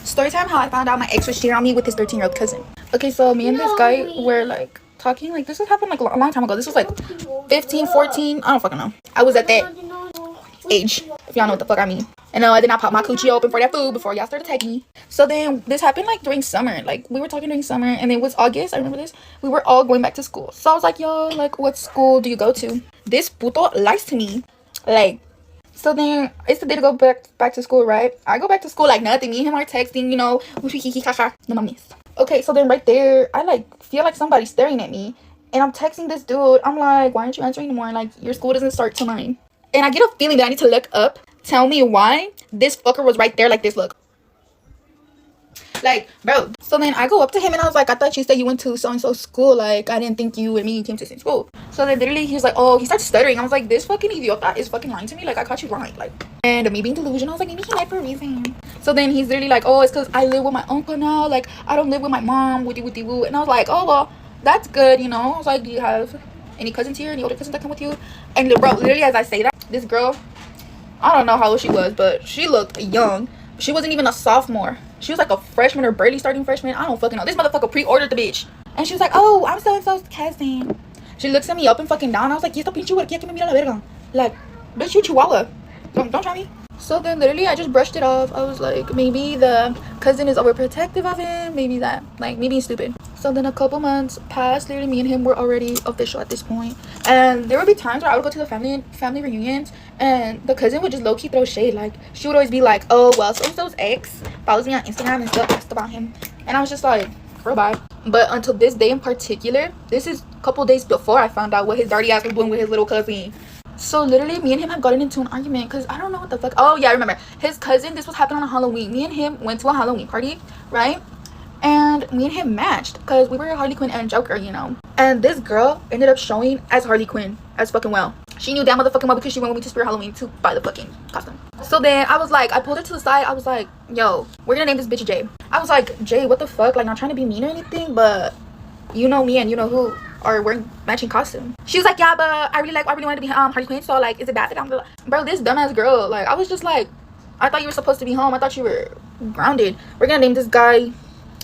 Story time, how I found out my ex was cheating on me with his 13-year-old cousin. Okay, so me and this guy were like talking, like this has happened like a long time ago. This was like 15, 14, I don't fucking know. I was at that age, if y'all know what the fuck I mean. And no, I did not pop my coochie open for that food before y'all started tagging me. So then this happened like during summer. Like we were talking during summer, and it was August. I remember this. We were all going back to school. So I was like, yo, like what school do you go to? This puto lies to me. Like, so then it's the day to go back to school, right? I go back to school like nothing. Me and him are texting, you know. No mames. Okay, so then right there, I like feel like somebody's staring at me, and I'm texting this dude. I'm like, why aren't you answering anymore? Like your school doesn't start till 9. And I get a feeling that I need to look up. Tell me why this fucker was right there like this. Look. Like, bro. So then I go up to him and I was like, I thought you said you went to so-and-so school. Like, I didn't think you and me came to the same school. So then literally he's like, oh, he starts stuttering. I was like, this fucking idiota is fucking lying to me. Like, I caught you lying. Like, and me being delusional, I was like, maybe he lied for a reason. So then he's literally like, oh, it's because I live with my uncle now. Like, I don't live with my mom. Woody woo. And I was like, oh, well, that's good, you know. I was like, do you have any cousins here? Any older cousins that come with you? And bro, literally as I say that, this girl, I don't know how old she was, but she looked young. She wasn't even a sophomore. She was like a freshman or barely starting freshman. I don't fucking know. This motherfucker pre-ordered the bitch. And she was like, oh, I'm so-and-so's cousin. She looks at me up and fucking down. I was like, yes, pinche huerquilla que me mira la verga. Like, bitch, you chihuahua. Don't try me. So then literally I just brushed it off. I was like, maybe the cousin is overprotective of him. Maybe that. Like, maybe he's stupid. So then a couple months passed. Literally me and him were already official at this point. And there would be times where I would go to the family reunions, and the cousin would just low-key throw shade. Like, she would always be like, oh, well, so-and-so's ex follows me on Instagram and stuff, asked about him. And I was just like, girl, bye. But until this day in particular, this is a couple days before I found out what his dirty ass was doing with his little cousin. So literally me and him have gotten into an argument because I don't know what the fuck. Oh yeah, I remember. His cousin, this was happening on Halloween. Me and him went to a Halloween party, right? And me and him matched because we were Harley Quinn and Joker, you know. And this girl ended up showing as Harley Quinn as fucking well. She knew that motherfucking well because she went with me to Spirit Halloween to buy the fucking costume. So then I was like, I pulled her to the side. I was like, yo, we're gonna name this bitch Jay. I was like, Jay, what the fuck? Like, not trying to be mean or anything, but you know me and you know who are wearing matching costume. She was like, yeah, but I really wanted to be Harley Quinn, so like, is it bad that I'm bro, this dumbass girl? Like, I was just like, I thought you were supposed to be home. I thought you were grounded. We're gonna name this guy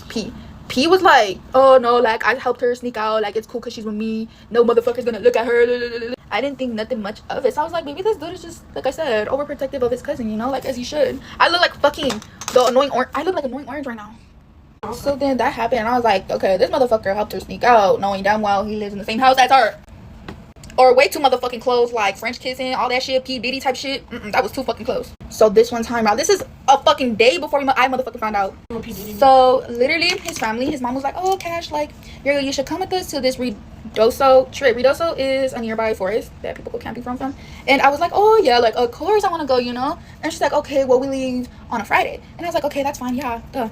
P. P was like, oh no, like I helped her sneak out, like it's cool because she's with me, no motherfucker's gonna look at her. I didn't think nothing much of it. So I was like, maybe this dude is just, like I said, overprotective of his cousin, you know, like as he should. I look like fucking the annoying orange. I look like annoying orange right now. So then that happened, and I was like, okay, this motherfucker helped her sneak out, knowing damn well he lives in the same house as her. Or way too motherfucking close, like French kissing, all that shit, P. Diddy type shit. That was too fucking close. So this one time out, this is a fucking day before I motherfucking found out. So literally, his family, his mom was like, oh, Cash, like, you should come with us to this Ruidoso trip. Ruidoso is a nearby forest that people go camping from. And I was like, oh yeah, like, of course I want to go, you know. And she's like, okay, well, we leave on a Friday. And I was like, okay, that's fine, yeah, duh.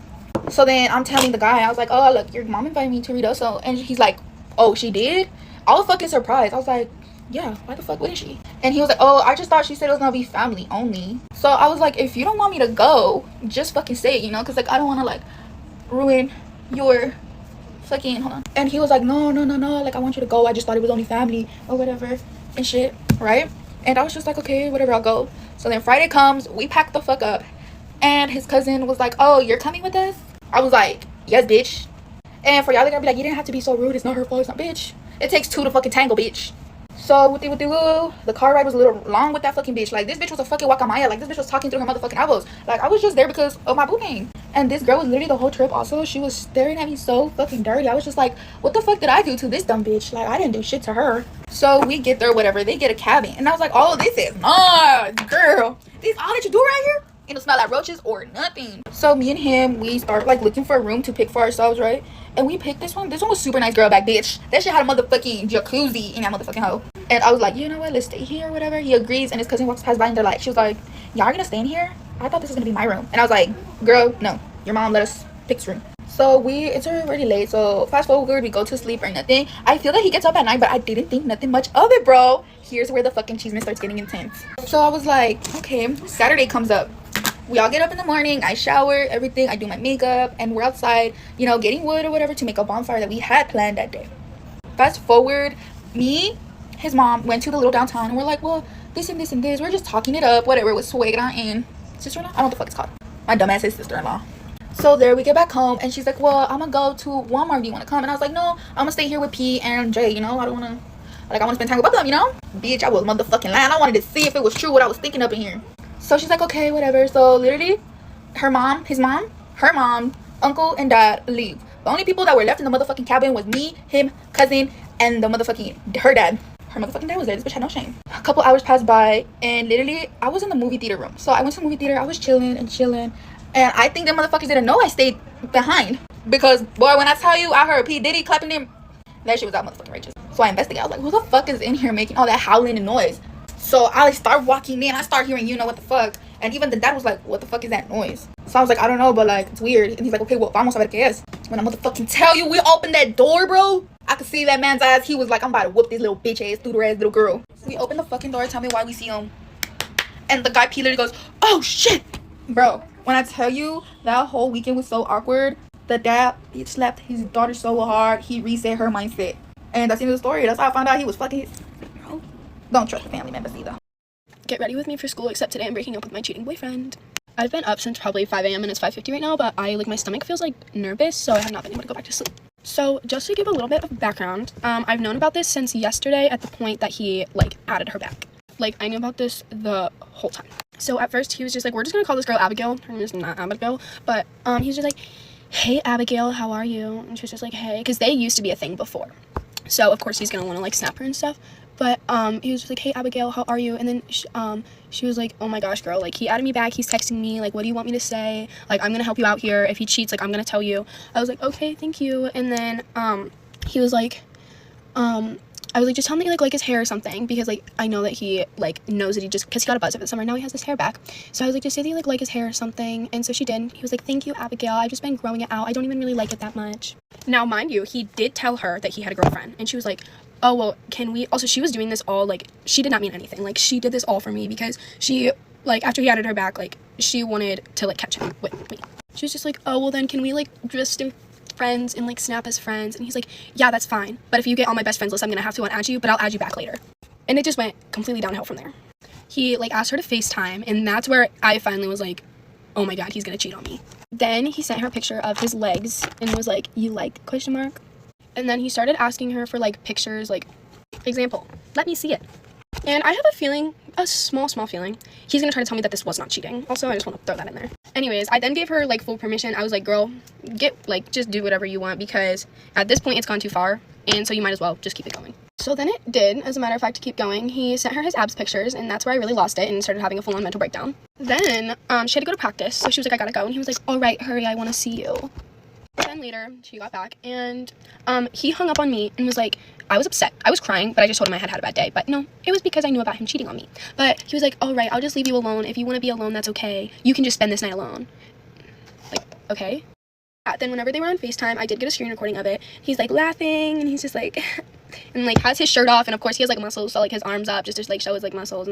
So then I'm telling the guy, I was like, oh, look, your mom invited me to Ruidoso. And he's like, oh, she did? I was fucking surprised. I was like, yeah, why the fuck wouldn't she? And he was like, oh, I just thought she said it was gonna be family only. So I was like, if you don't want me to go, just fucking say it, you know, because like I don't want to like ruin your fucking, hold on. And he was like, no, like I want you to go. I just thought it was only family or whatever and shit, right? And I was just like, okay, whatever, I'll go. So then Friday comes, we pack the fuck up, and his cousin was like, oh, you're coming with us? I was like, yes, bitch. And for y'all, they're gonna be like, you didn't have to be so rude. It's not her fault. It's not, bitch. It takes two to fucking tangle, bitch. So with the car ride was a little long with that fucking bitch. Like, this bitch was a fucking guacamaya. Like, this bitch was talking through her motherfucking elbows. Like, I was just there because of my boo pain. And this girl was literally the whole trip also. She was staring at me so fucking dirty. I was just like, what the fuck did I do to this dumb bitch? Like, I didn't do shit to her. So we get there, whatever. They get a cabin. And I was like, oh, this is nice, girl. This all that you do right here? It'll smell like roaches or nothing. So me and him, we start like looking for a room to pick for ourselves, right? And we picked this one. This one was super nice, girl back, bitch. That shit had a motherfucking jacuzzi in that motherfucking hoe. And I was like, you know what, let's stay here or whatever. He agrees, and his cousin walks past by and they're like, she was like, y'all are gonna stay in here? I thought this was gonna be my room. And I was like, girl, no, your mom let us pick this room. So it's already late, so fast forward, we go to sleep or nothing. I feel that he gets up at night, but I didn't think nothing much of it, bro. Here's where the fucking cheeseman starts getting intense. So I was like, okay, Saturday comes up. We all get up in the morning, I shower, everything, I do my makeup, and we're outside, you know, getting wood or whatever to make a bonfire that we had planned that day. Fast forward, me, his mom, went to the little downtown, and we're like, well, this and this and this, we're just talking it up, whatever, with suegra and sister-in-law, I don't know what the fuck it's called. My dumbass is sister-in-law. So there we get back home, and she's like, well, I'm gonna go to Walmart. Do you want to come? And I was like, no, I'm gonna stay here with P and J. You know, I don't wanna, like, I wanna spend time with both of them. You know, bitch, I was motherfucking lying. I wanted to see if it was true what I was thinking up in here. So she's like, okay, whatever. So literally, her mom, his mom, her mom, uncle, and dad leave. The only people that were left in the motherfucking cabin was me, him, cousin, and the motherfucking her dad. Her motherfucking dad was there. This bitch had no shame. A couple hours passed by, and literally, I was in the movie theater room. So I went to the movie theater. I was chilling and chilling. And I think the motherfuckers didn't know I stayed behind. Because, boy, when I tell you I heard P. Diddy clapping him, that shit was out motherfucking righteous. So I investigated. I was like, who the fuck is in here making all that howling and noise? So I start walking in. I start hearing, you know what the fuck. And even the dad was like, what the fuck is that noise? So I was like, I don't know, but like, it's weird. And he's like, okay, well, vamos a ver qué es. When I motherfucking tell you, we opened that door, bro. I could see that man's eyes. He was like, I'm about to whoop this little bitch ass, stupid ass little girl. We opened the fucking door. Tell me why we see him. And the guy P literally goes, oh shit. Bro, when I tell you, that whole weekend was so awkward. The dad, he slapped his daughter so hard, he reset her mindset. And that's the end of the story. That's how I found out he was fucking his, bro. Don't trust the family members either. Get ready with me for school, except today I'm breaking up with my cheating boyfriend. I've been up since probably 5 a.m. and it's 5:50 right now, but my stomach feels like nervous, so I have not been able to go back to sleep. So just to give a little bit of background, I've known about this since yesterday at the point that he added her back. I knew about this the whole time. So at first he was just like, we're just gonna call this girl Abigail. Her name is not Abigail, but he was just like, hey Abigail, how are you? And she was just like, hey, because they used to be a thing before. So of course he's gonna want to snap her and stuff. But he was just like, hey Abigail, how are you? And then she was like, oh my gosh, girl, he added me back, he's texting me, what do you want me to say? I'm gonna help you out here. If he cheats, I'm gonna tell you. I was like, okay, thank you. And then he was like, I was like, just tell me like his hair or something, because I know that he knows that because he got a buzz over the summer, now he has his hair back. So I was like, just say that you like his hair or something. And so she did. He was like, thank you Abigail, I've just been growing it out, I don't even really like it that much. Now mind you, he did tell her that he had a girlfriend, and she was like, oh well, can we also, she was doing this all she did not mean anything, she did this all for me because she after he added her back, she wanted to catch him with me. She was just like, oh well, then can we just do friends and snap as friends? And he's like, yeah, that's fine, but if you get on my best friends list, I'm gonna have to unadd you, but I'll add you back later. And it just went completely downhill from there. He asked her to FaceTime, and that's where I finally was like, oh my god, he's gonna cheat on me. Then he sent her a picture of his legs and was like, you like ? And then he started asking her for pictures, example, let me see it. And I have a feeling, a small feeling, he's gonna try to tell me that this was not cheating. Also, I just want to throw that in there. Anyways, I then gave her full permission. I was like, girl, get just do whatever you want, because at this point it's gone too far, and so you might as well just keep it going. So then it did, as a matter of fact, to keep going. He sent her his abs pictures, and that's where I really lost it and started having a full-on mental breakdown. Then she had to go to practice, so she was like, I gotta go, and he was like, all right, hurry, I want to see you. Then later, she got back, and he hung up on me and was like, I was upset. I was crying, but I just told him I had a bad day. But no, it was because I knew about him cheating on me. But he was like, all right, I'll just leave you alone. If you want to be alone, that's okay. You can just spend this night alone. Okay. Yeah, then whenever they were on FaceTime, I did get a screen recording of it. He's laughing, and he's just and has his shirt off, and of course he has muscles, so his arms up just to show his muscles.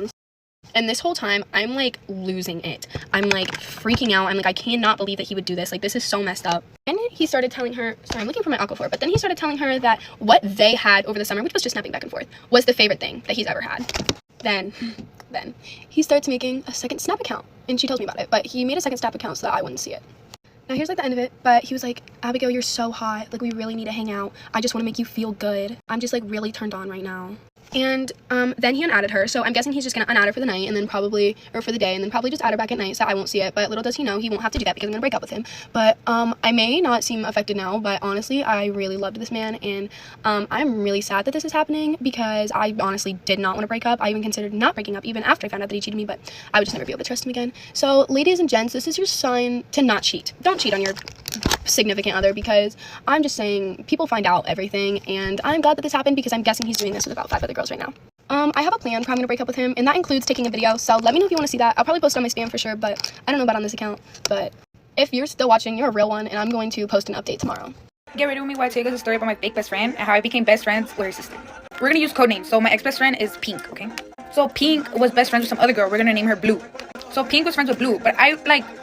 And this whole time, I'm losing it. I'm freaking out. I'm I cannot believe that he would do this. This is so messed up. And he started telling her, sorry, I'm looking for my Aquaphor, but then he started telling her that what they had over the summer, which was just snapping back and forth, was the favorite thing that he's ever had. Then he starts making a second Snap account, and she tells me about it, but he made a second Snap account so that I wouldn't see it. Now here's the end of it, but he was like, Abigail, you're so hot. We really need to hang out. I just want to make you feel good. I'm just really turned on right now. And then he unadded her, so I'm guessing he's just gonna unadd her for the night, and then probably, or for the day, and then probably just add her back at night so I won't see it. But little does he know, he won't have to do that because I'm gonna break up with him. But I may not seem affected now, but honestly, I really loved this man, and I'm really sad that this is happening because I honestly did not want to break up. I even considered not breaking up even after I found out that he cheated me, but I would just never be able to trust him again. So ladies and gents, this is your sign to not cheat. Don't cheat on your significant other, because I'm just saying, people find out everything, and I'm glad that this happened because I'm guessing he's doing this with about 5 other girls right now. I have a plan for how I'm gonna break up with him, and that includes taking a video, so let me know if you want to see that. I'll probably post it on my spam for sure, but I don't know about on this account. But if you're still watching, you're a real one, and I'm going to post an update tomorrow. Get ready with me while I tell you guys a story about my fake best friend and how I became best friends with her sister. We're gonna use code names. So my ex-best friend is Pink, okay? So Pink was best friends with some other girl. We're gonna name her Blue. So Pink was friends with Blue, but I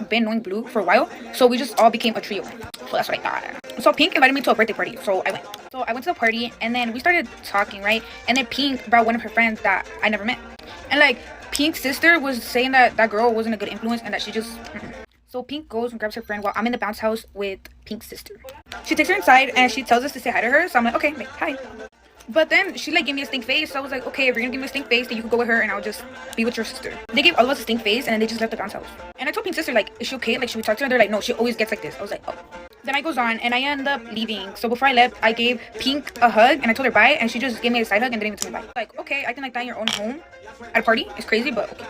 been knowing Blue for a while, so we just all became a trio. So that's what I thought. So Pink invited me to a birthday party, so I went. So I went to the party, and then we started talking, right? And then Pink brought one of her friends that I never met. And Pink's sister was saying that that girl wasn't a good influence and that she just So Pink goes and grabs her friend while I'm in the bounce house with Pink's sister. She takes her inside and she tells us to say hi to her. So I'm like, okay, like, hi. But then she like gave me a stink face. So I was like, okay, if you're gonna give me a stink face, then you can go with her and I'll just be with your sister. They gave all of us a stink face and then they just left the bounce house. And I told Pink's sister, like, is she okay? Like, should we talk to her? They're like, no, she always gets like this. I was like, oh. Then I goes on and I end up leaving. So before I left, I gave Pink a hug and I told her bye, and she just gave me a side hug and didn't even tell me bye. Like, okay, acting like that in your own home at a party is crazy, but okay.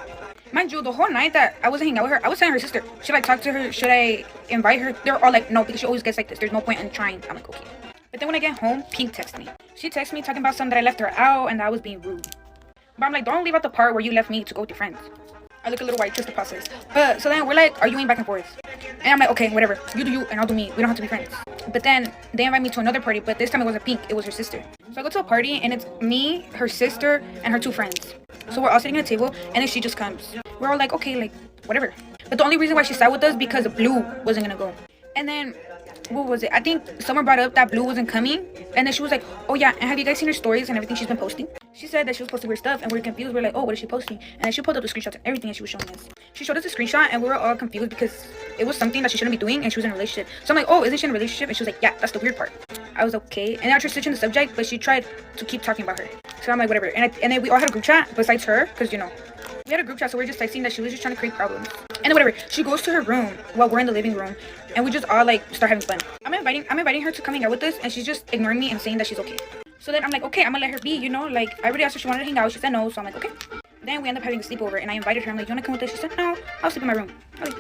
Mind you, the whole night that I wasn't hanging out with her, I was telling her sister, should I talk to her? Should I invite her? They're all like, no, because she always gets like this. There's no point in trying. I'm like, okay. But then when I get home, Pink texts me. She texts me talking about something that I left her out and that I was being rude. But I'm like, don't leave out the part where you left me to go with your friends. I look a little white, just the process. But so then we're like arguing back and forth. And I'm like, okay, whatever. You do you and I'll do me. We don't have to be friends. But then they invite me to another party, but this time it wasn't Pink, it was her sister. So I go to a party and it's me, her sister, and her two friends. So we're all sitting at a table and then she just comes. We're all like, okay, like, whatever. But the only reason why she sat with us because Blue wasn't gonna go. And then, what was it? I think someone brought up that Blue wasn't coming. And then she was like, oh yeah, and have you guys seen her stories and everything she's been posting? She said that she was posting weird stuff and we were confused. We were like, oh, what is she posting? And then she pulled up the screenshots and everything and she was showing us. She showed us a screenshot and we were all confused because it was something that she shouldn't be doing and she was in a relationship. So I'm like, oh, isn't she in a relationship? And she was like, yeah, that's the weird part. I was okay. And I tried switching the subject, but she tried to keep talking about her. So I'm like, whatever. And then we all had a group chat besides her because, you know, we had a group chat, so we are just like seeing that she was just trying to create problems. And then whatever, she goes to her room while we're in the living room and we just all like start having fun. I'm inviting her to come hang out with us and she's just ignoring me and saying that she's okay. So then I'm like, okay, I'm gonna let her be, you know, like I already asked her if she wanted to hang out. She said no, so I'm like, okay. Then we end up having a sleepover and I invited her. I'm like, you wanna come with us? She said no, I'll sleep in my room. Okay.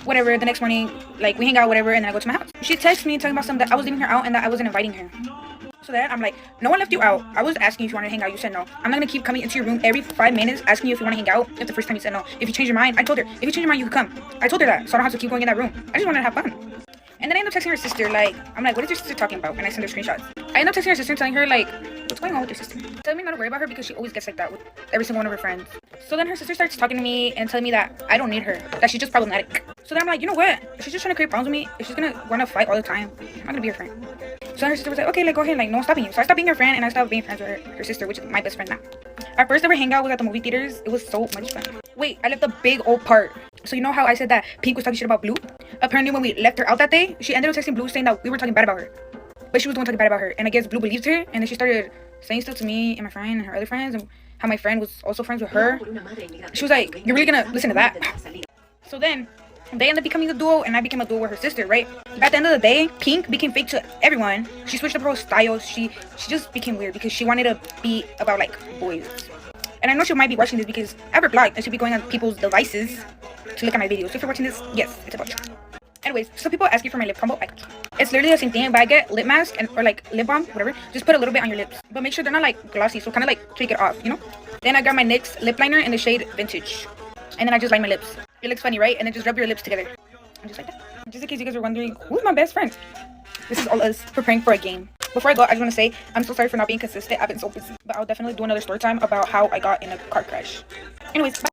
Whatever, the next morning, like we hang out, whatever, and then I go to my house. She texts me talking about something that I was leaving her out and that I wasn't inviting her. So then I'm like, no one left you out. I was asking you if you wanted to hang out. You said no. I'm not gonna keep coming into your room every 5 minutes asking you if you want to hang out. If the first time you said no. If you change your mind, I told her, if you change your mind, you can come. I told her that, so I don't have to keep going in that room. I just wanted to have fun. And then I end up texting her sister, like, I'm like, what is your sister talking about? And I send her screenshots. I end up texting her sister telling her, like, what's going on with your sister? Telling me not to worry about her because she always gets like that with every single one of her friends. So then her sister starts talking to me and telling me that I don't need her, that she's just problematic. So then I'm like, you know what? If she's just trying to create problems with me, if she's gonna wanna fight all the time, I'm not gonna be her friend. So then her sister was like, okay, like, go ahead, like, no one's stopping you. So I stopped being her friend and I stopped being friends with her sister, which is my best friend now. Our first ever hangout was at the movie theaters. It was so much fun. Wait, I left a big old part. So you know how I said that Pink was talking shit about Blue? Apparently when we left her out that day, she ended up texting Blue saying that we were talking bad about her. But she was the one talking bad about her. And I guess Blue believed her. And then she started saying stuff to me and my friend and her other friends. And how my friend was also friends with her. She was like, you're really gonna listen to that? So then they ended up becoming a duo and I became a duo with her sister, right? At the end of the day, Pink became fake to everyone. She switched up her whole style. She just became weird because she wanted to be about like boys. And I know she might be watching this because I have her blocked and she'll be going on people's devices to look at my videos. So if you're watching this, yes, it's about you. Anyways, some people ask you for my lip combo. It's literally the same thing, but I get lip mask and or like lip balm, whatever. Just put a little bit on your lips, but make sure they're not like glossy, so kind of like tweak it off, you know. Then I got my NYX lip liner in the shade Vintage, and then I just line my lips. It looks funny, right? And then just rub your lips together, and just like that. Just in case you guys are wondering, who's my best friend? This is all us preparing for a game. Before I go, I just want to say I'm so sorry for not being consistent. I've been so busy, but I'll definitely do another story time about how I got in a car crash. Anyways, bye.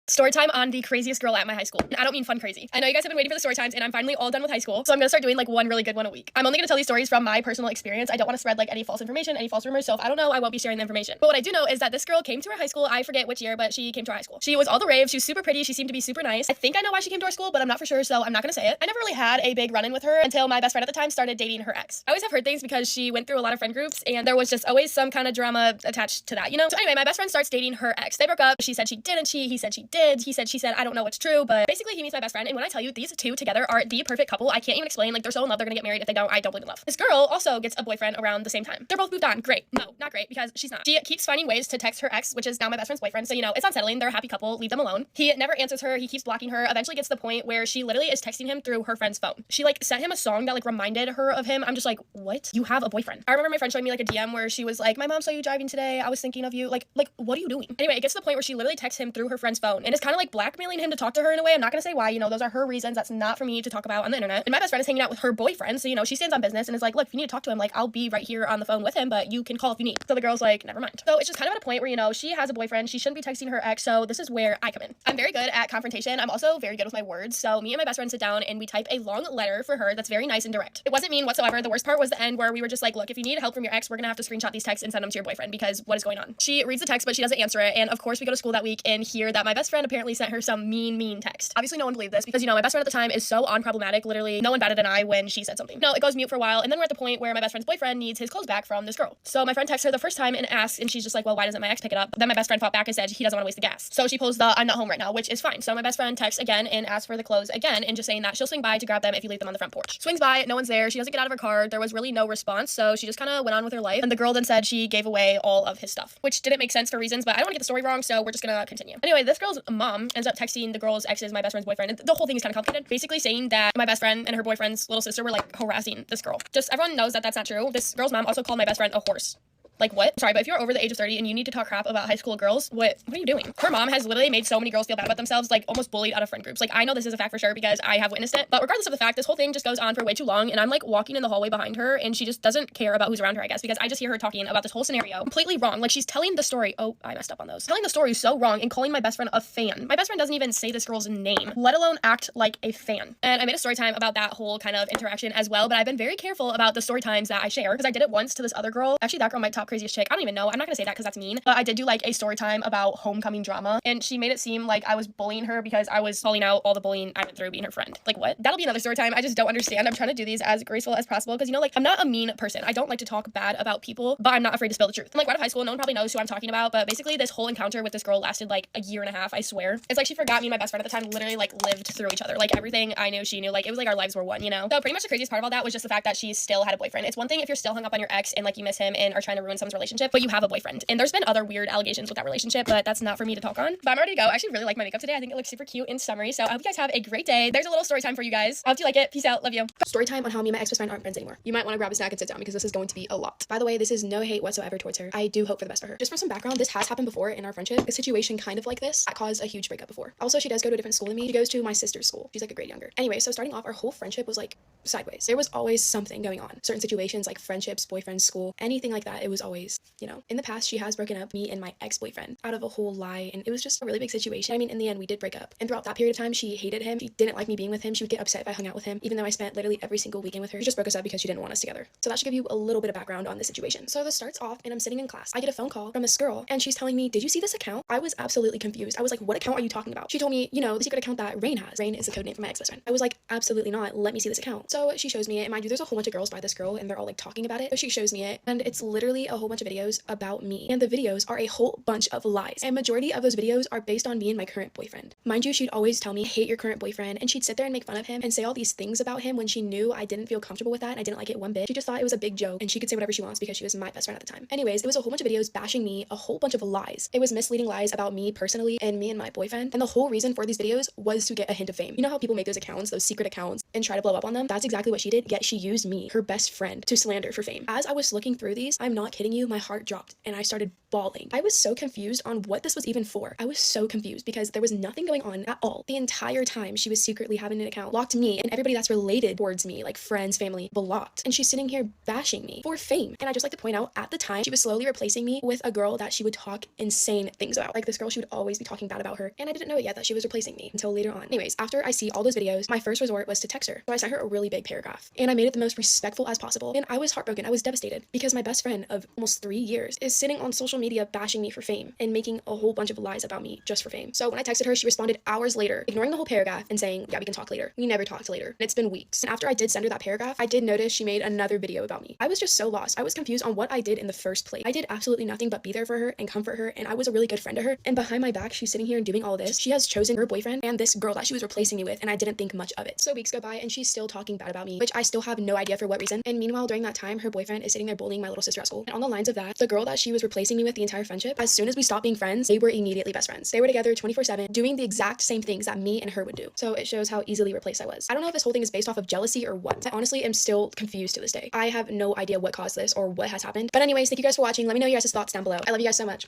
Story time on the craziest girl at my high school. I don't mean fun crazy. I know you guys have been waiting for the story times and I'm finally all done with high school. So I'm gonna start doing like one really good one a week. I'm only gonna tell these stories from my personal experience. I don't want to spread like any false information, any false rumors. So if I don't know, I won't be sharing the information. But what I do know is that this girl came to our high school. I forget which year, but she came to our high school. She was all the rave. She was super pretty. She seemed to be super nice. I think I know why she came to our school, but I'm not for sure. So I'm not gonna say it. I never really had a big run-in with her until my best friend at the time started dating her ex. I always have heard things because she went through a lot of friend groups and there was just always some kind of drama attached to that, you know? So anyway, my best friend starts dating her ex. They broke up. She said she didn't cheat. He said she did. He said she said, I don't know what's true, but basically he meets my best friend. And when I tell you these two together are the perfect couple, I can't even explain. Like they're so in love, they're gonna get married. If they don't, I don't believe in love. This girl also gets a boyfriend around the same time. They're both moved on. Great. No, not great because she's not. She keeps finding ways to text her ex, which is now my best friend's boyfriend. So, you know, it's unsettling. They're a happy couple. Leave them alone. He never answers her. He keeps blocking her. Eventually gets to the point where she literally is texting him through her friend's phone. She like sent him a song that like reminded her of him. I'm just like, what? You have a boyfriend. I remember my friend showing me like a DM where she was like, my mom saw you driving today. I was thinking of you. Like, what are you doing? Anyway, it gets to the point where she literally texts him through her friend's phone and it's kind of like blackmailing him to talk to her in a way. I'm not gonna say why, you know, those are her reasons. That's not for me to talk about on the internet. And my best friend is hanging out with her boyfriend. So, you know, she stands on business and is like, look, if you need to talk to him, like, I'll be right here on the phone with him, but you can call if you need. So the girl's like, never mind. So it's just kind of at a point where, you know, she has a boyfriend. She shouldn't be texting her ex. So this is where I come in. I'm very good at confrontation. I'm also very good with my words. So me and my best friend sit down and we type a long letter for her that's very nice and direct. It wasn't mean whatsoever. The worst part was the end where we were just like, look, if you need help from your ex, we're gonna have to screenshot these texts and send them to your boyfriend because what is going on? She reads the text, but she doesn't answer it. And of course we go to school that week and hear that my best friend friend apparently sent her some mean text. Obviously, no one believed this because, you know, my best friend at the time is so unproblematic. Literally, no one batted an eye when she said something. No, it goes mute for a while, and then we're at the point where my best friend's boyfriend needs his clothes back from this girl. So my friend texts her the first time and asks, and she's just like, well, why doesn't my ex pick it up? Then my best friend fought back and said he doesn't want to waste the gas. So she pulls the I'm not home right now, which is fine. So my best friend texts again and asks for the clothes again, and just saying that she'll swing by to grab them if you leave them on the front porch. Swings by, no one's there. She doesn't get out of her car. There was really no response, so she just kind of went on with her life. And the girl then said she gave away all of his stuff, which didn't make sense for reasons, but I don't want to get the story wrong, so we're just gonna continue. Anyway, this girl's mom ends up texting the girl's ex's my best friend's boyfriend, and the whole thing is kind of complicated. Basically saying that my best friend and her boyfriend's little sister were like harassing this girl. Just everyone knows that that's not true. This girl's mom also called my best friend a horse. Like, what? Sorry, but if you're over the age of 30 and you need to talk crap about high school girls, what are you doing? Her mom has literally made so many girls feel bad about themselves, like almost bullied out of friend groups. Like, I know this is a fact for sure because I have witnessed it. But regardless of the fact, this whole thing just goes on for way too long. And I'm like walking in the hallway behind her and she just doesn't care about who's around her, I guess, because I just hear her talking about this whole scenario completely wrong. Like, she's telling the story. Oh, I messed up on those. Telling the story so wrong and calling my best friend a fan. My best friend doesn't even say this girl's name, let alone act like a fan. And I made a story time about that whole kind of interaction as well. But I've been very careful about the story times that I share because I did it once to this other girl. Actually, that girl might top craziest chick. I don't even know. I'm not gonna say that because that's mean, but I did do like a story time about homecoming drama, and she made it seem like I was bullying her because I was calling out all the bullying I went through being her friend. Like, what? That'll be another story time. I just don't understand. I'm trying to do these as graceful as possible because, you know, like, I'm not a mean person. I don't like to talk bad about people, but I'm not afraid to spill the truth. I'm like right out of high school, no one probably knows who I'm talking about, but basically this whole encounter with this girl lasted like a year and a half, I swear. It's like she forgot me and my best friend at the time literally like lived through each other. Like everything I knew, she knew. Like it was like our lives were one, you know? So pretty much the craziest part of all that was just the fact that she still had a boyfriend. It's one thing if you're still hung up on your ex and like you miss him and are trying to ruin someone's relationship, but you have a boyfriend. And there's been other weird allegations with that relationship, but that's not for me to talk on. But I'm ready to go. I actually really like my makeup today. I think it looks super cute and summery. So I hope you guys have a great day. There's a little story time for you guys. I hope you like it. Peace out. Love you. Story time on how me and my ex-best friend aren't friends anymore. You might want to grab a snack and sit down because this is going to be a lot. By the way, this is no hate whatsoever towards her. I do hope for the best for her. Just for some background, this has happened before in our friendship. A situation kind of like this that caused a huge breakup before. Also, she does go to a different school than me. She goes to my sister's school. She's like a grade younger. Anyway, so starting off, our whole friendship was like sideways. There was always something going on. Certain situations like friendships, boyfriends, school, anything like that. It was always, you know. In the past, she has broken up me and my ex-boyfriend out of a whole lie, and it was just a really big situation. I mean, in the end, we did break up. And throughout that period of time, she hated him. She didn't like me being with him. She would get upset if I hung out with him, even though I spent literally every single weekend with her. She just broke us up because she didn't want us together. So that should give you a little bit of background on this situation. So this starts off, and I'm sitting in class. I get a phone call from this girl, and she's telling me, did you see this account? I was absolutely confused. I was like, what account are you talking about? She told me, you know, the secret account that Rain has. Rain is the code name for my ex-best friend. I was like, absolutely not. Let me see this account. So she shows me it, and mind you, there's a whole bunch of girls by this girl, and they're all like talking about it. So she shows me it, and it's literally a whole bunch of videos about me. And the videos are a whole bunch of lies. And majority of those videos are based on me and my current boyfriend. Mind you, she'd always tell me, hate your current boyfriend, and she'd sit there and make fun of him and say all these things about him when she knew I didn't feel comfortable with that and I didn't like it one bit. She just thought it was a big joke and she could say whatever she wants because she was my best friend at the time. Anyways, it was a whole bunch of videos bashing me, a whole bunch of lies. It was misleading lies about me personally and me and my boyfriend, and the whole reason for these videos was to get a hint of fame. You know how people make those accounts, those secret accounts, and try to blow up on them? That's exactly what she did, yet she used me, her best friend, to slander for fame. As I was looking through these, I'm not kidding you, my heart dropped and I started bawling. I was so confused on what this was even for. I was so confused because there was nothing going on at all. The entire time she was secretly having an account, blocked me and everybody that's related towards me, like friends, family, blocked. And she's sitting here bashing me for fame. And I just like to point out, at the time, she was slowly replacing me with a girl that she would talk insane things about. Like this girl, she would always be talking bad about her. And I didn't know it yet that she was replacing me until later on. Anyways, after I see all those videos, my first resort was to text her. So I sent her a really big paragraph and I made it the most respectful as possible. And I was heartbroken. I was devastated because my best friend of almost 3 years is sitting on social media bashing me for fame and making a whole bunch of lies about me just for fame. So when I texted her, she responded hours later, ignoring the whole paragraph and saying, yeah, we can talk later. We never talked later. And it's been weeks. And after I did send her that paragraph, I did notice she made another video about me. I was just so lost. I was confused on what I did in the first place. I did absolutely nothing but be there for her and comfort her, and I was a really good friend to her. And behind my back, she's sitting here and doing all this. She has chosen her boyfriend and this girl that she was replacing me with, and I didn't think much of it. So weeks go by and she's still talking bad about me, which I still have no idea for what reason. And meanwhile, during that time, her boyfriend is sitting there bullying my little sister at school. And on the lines of that, the girl that she was replacing me with the entire friendship, as soon as we stopped being friends, they were immediately best friends. They were together 24/7, doing the exact same things that me and her would do. So it shows how easily replaced I was. I don't know if this whole thing is based off of jealousy or what. I honestly am still confused to this day. I have no idea what caused this or what has happened. But anyways, thank you guys for watching. Let me know your guys' thoughts down below. I love you guys so much.